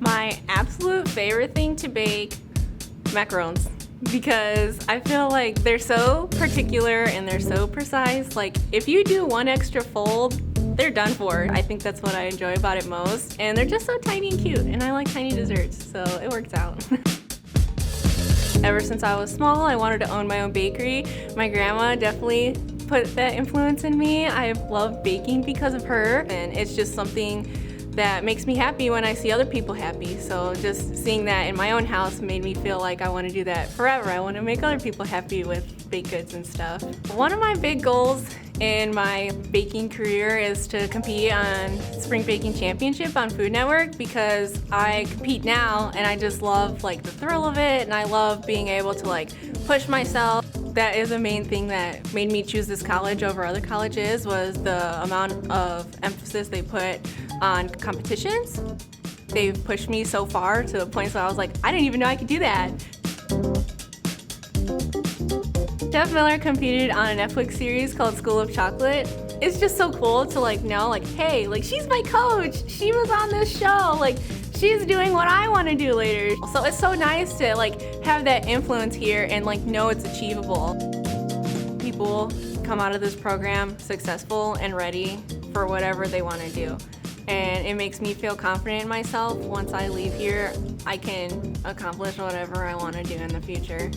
My absolute favorite thing to bake, macarons, because I feel like they're so particular and they're so precise. Like if you do one extra fold, they're done for. I think that's what I enjoy about it most. And they're just so tiny and cute, and I like tiny desserts, so it works out. Ever since I was small, I wanted to own my own bakery. My grandma definitely put that influence in me. I love baking because of her, and it's just something that makes me happy when I see other people happy. So just seeing that in my own house made me feel like I want to do that forever. I want to make other people happy with baked goods and stuff. One of my big goals in my baking career is to compete on Spring Baking Championship on Food Network, because I compete now and I just love like the thrill of it, and I love being able to like push myself. That is the main thing that made me choose this college over other colleges, was the amount of emphasis they put on competitions. They've pushed me so far to the point where I was like, I didn't even know I could do that. Chef Miller competed on a Netflix series called School of Chocolate. It's just so cool to like know like, hey, like she's my coach. She was on this show. Like she's doing what I want to do later. So it's so nice to like have that influence here and like know it's achievable. People come out of this program successful and ready for whatever they want to do. And it makes me feel confident in myself. Once I leave here, I can accomplish whatever I want to do in the future.